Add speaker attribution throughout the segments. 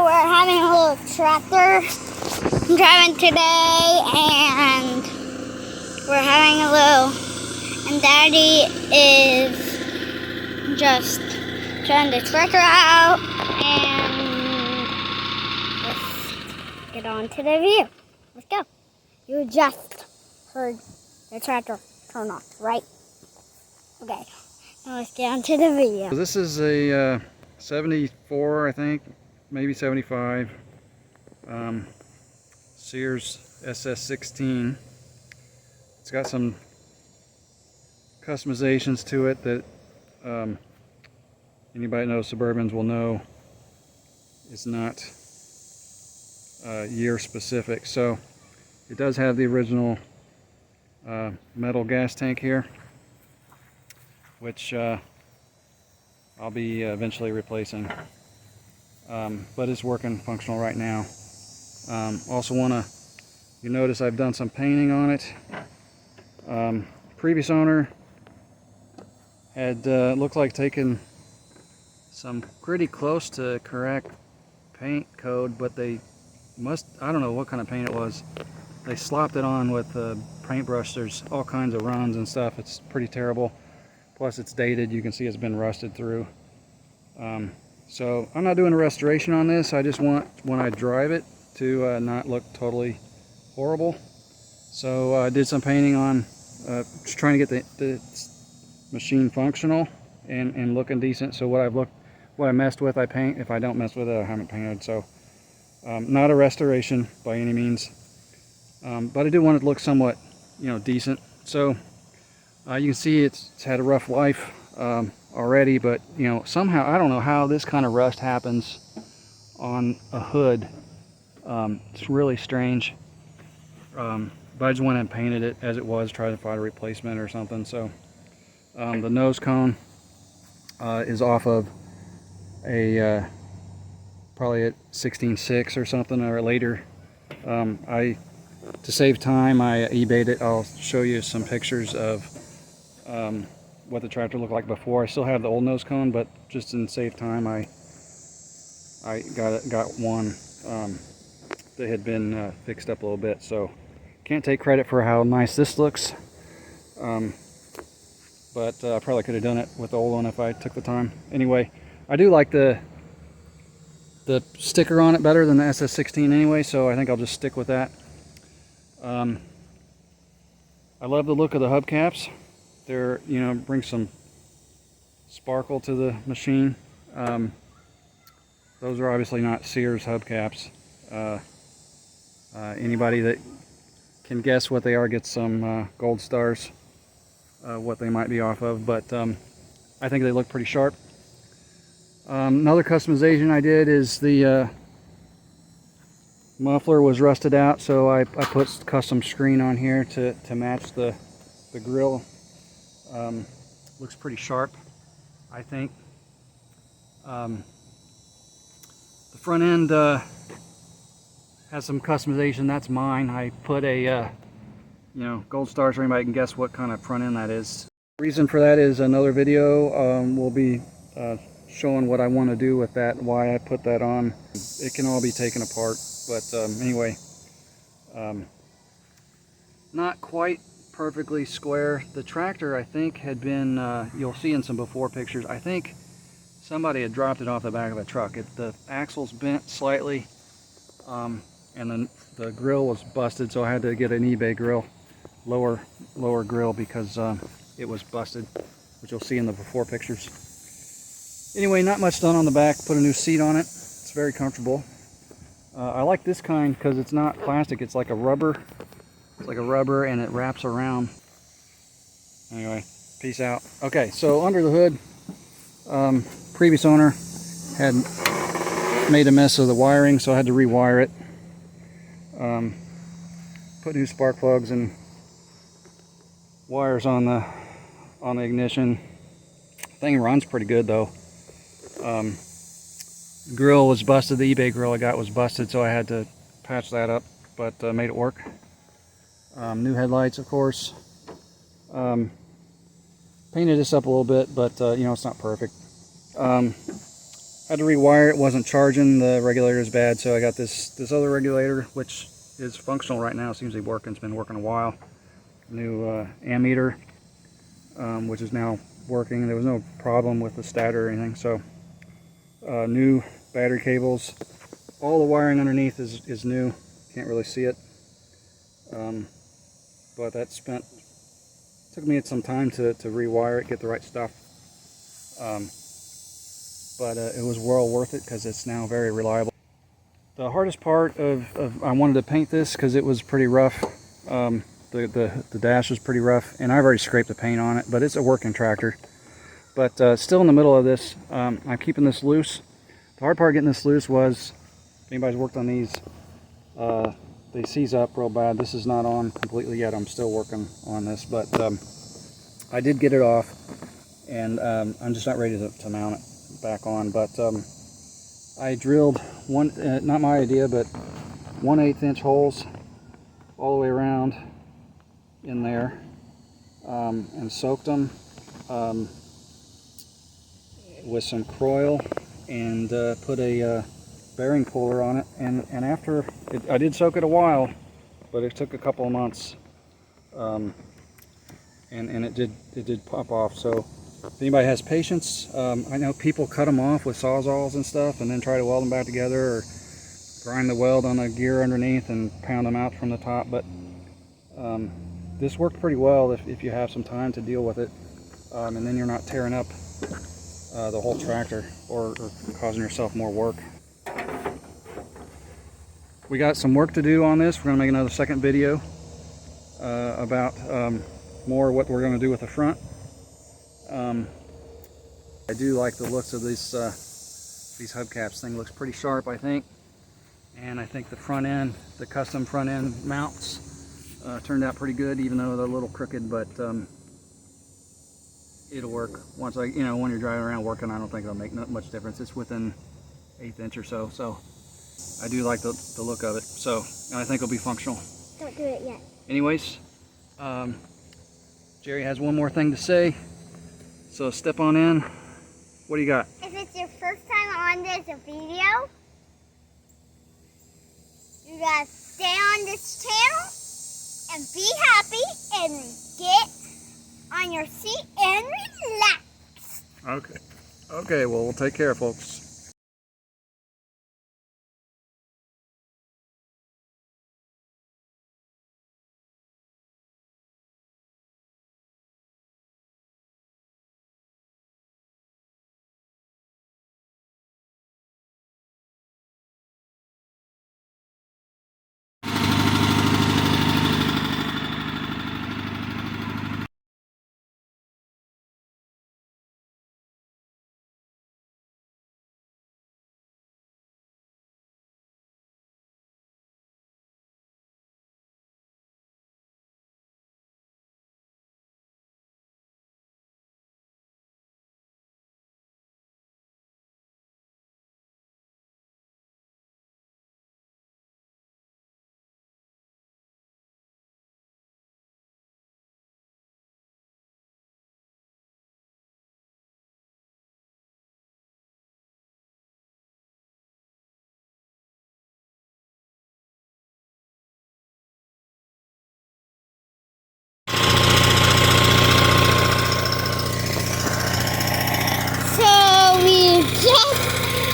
Speaker 1: we're having a little tractor driving today, and we're having a little, and Daddy is just turning the tractor out, and let's get on to the view. Let's go. You just heard the tractor turn off, right? Okay, now let's get on to the video.
Speaker 2: So this is a 74, I think, maybe 75, Sears SS16. It's got some customizations to it that anybody that knows Suburbans will know is not year specific. So it does have the original metal gas tank here, which I'll be eventually replacing, but it's working functional right now. Also you notice I've done some painting on it. Previous owner had looked like taken some pretty close to correct paint code, but they I don't know what kind of paint it was. They slopped it on with paintbrush. There's all kinds of runs and stuff. It's pretty terrible. Plus it's dated. You can see it's been rusted through. So I'm not doing a restoration on this. I just want, when I drive it, to not look totally horrible. So I did some painting on, just trying to get the machine functional and looking decent. So what I messed with, I paint. If I don't mess with it, I haven't painted. So not a restoration by any means, but I do want it to look somewhat, decent. So you can see it's had a rough life already, but somehow, I don't know how this kind of rust happens on a hood. It's really strange, but I just went and painted it as it was, tried to find a replacement or something. So the nose cone is off of a probably at 16.6 or something, or later. To save time, I eBayed it. I'll show you some pictures of what the tractor looked like before. I still have the old nose cone, but just in save time, I got one that had been fixed up a little bit. So can't take credit for how nice this looks, but I probably could have done it with the old one if I took the time. Anyway, I do like the sticker on it better than the SS16 anyway, so I think I'll just stick with that. I love the look of the hubcaps. They're, bring some sparkle to the machine. Those are obviously not Sears hubcaps. Anybody that can guess what they are gets some gold stars, what they might be off of, but I think they look pretty sharp. Another customization I did is the muffler was rusted out, so I put custom screen on here to match the grill. Looks pretty sharp, I think. The front end has some customization. That's mine. I put a gold stars so anybody can guess what kind of front end that is. The reason for that is another video. Will be showing what I want to do with that, why I put that on. It can all be taken apart, but anyway, not quite perfectly square. The tractor, I think, had been, you'll see in some before pictures, I think somebody had dropped it off the back of a truck. The axle's bent slightly, and then the grill was busted, so I had to get an eBay grill, lower grill, because it was busted, which you'll see in the before pictures. Anyway, not much done on the back. Put a new seat on it. It's very comfortable. I like this kind because it's not plastic. It's like a rubber. It's like a rubber, and it wraps around. Anyway, peace out. Okay, so under the hood, previous owner had made a mess of the wiring, so I had to rewire it. Put new spark plugs and wires on the ignition. Thing runs pretty good though. Grill was busted. The eBay grill I got was busted, so I had to patch that up, but made it work. New headlights, of course. Painted this up a little bit, but it's not perfect. had to rewire it. Wasn't charging. The regulator is bad, so I got this other regulator, which is functional right now. Seems to be working. It's been working a while. New ammeter, which is now working. There was no problem with the stator or anything. So new battery cables. All the wiring underneath is new. Can't really see it, but that took me some time to rewire it, get the right stuff. But it was well worth it because it's now very reliable. The hardest part of I wanted to paint this because it was pretty rough. The dash was pretty rough, and I've already scraped the paint on it, but it's a working tractor. But still in the middle of this, I'm keeping this loose. The hard part getting this loose was, if anybody's worked on these, they seize up real bad. This is not on completely yet. I'm still working on this, but I did get it off, and I'm just not ready to mount it back on. But I drilled one, not my idea, but 1/8 inch holes all the way around in there, and soaked them with some Croil, and put a bearing puller on it. And after I did soak it a while, but it took a couple of months, and it did pop off. So if anybody has patience, I know people cut them off with sawzalls and stuff, and then try to weld them back together, or grind the weld on the gear underneath and pound them out from the top. But this worked pretty well if you have some time to deal with it, and then you're not tearing up the whole tractor or causing yourself more work. We got some work to do on this. We're going to make another second video about more what we're going to do with the front. I do like the looks of these hubcaps. Thing looks pretty sharp, I think. And I think the front end, the custom front end mounts turned out pretty good, even though they're a little crooked, but it'll work. Once when you're driving around working, I don't think it'll make much difference. It's within 1/8 inch or so, so I do like the look of it. So, and I think it'll be functional.
Speaker 1: Don't do it yet.
Speaker 2: Anyways, Jerry has one more thing to say, so step on in. What do you got?
Speaker 1: If it's your first time on this video, you gotta stay on this channel and be happy and get on your seat and relax.
Speaker 2: Okay. Okay, well, we'll take care, folks.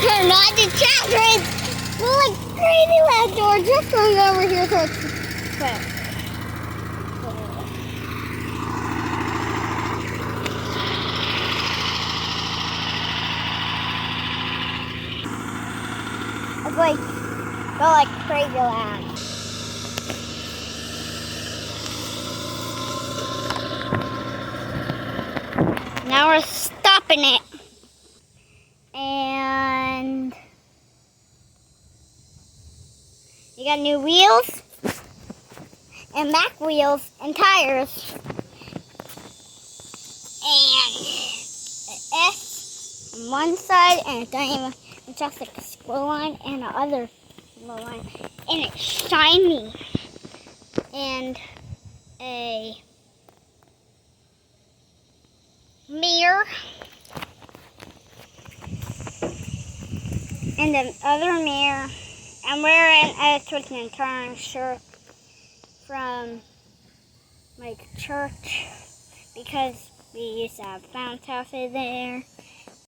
Speaker 1: Turned on the tractor and we're like crazy last door. Just going over here so it's quick. It's like go like crazy loud. Now we're stopping it. And you got new wheels and back wheels and tires and an S on one side, and it's just like a squirrel line, and the other line, and it's shiny, and a mirror. in the other mirror, I'm wearing a twists and turns shirt from like church because we used to have bounce houses there.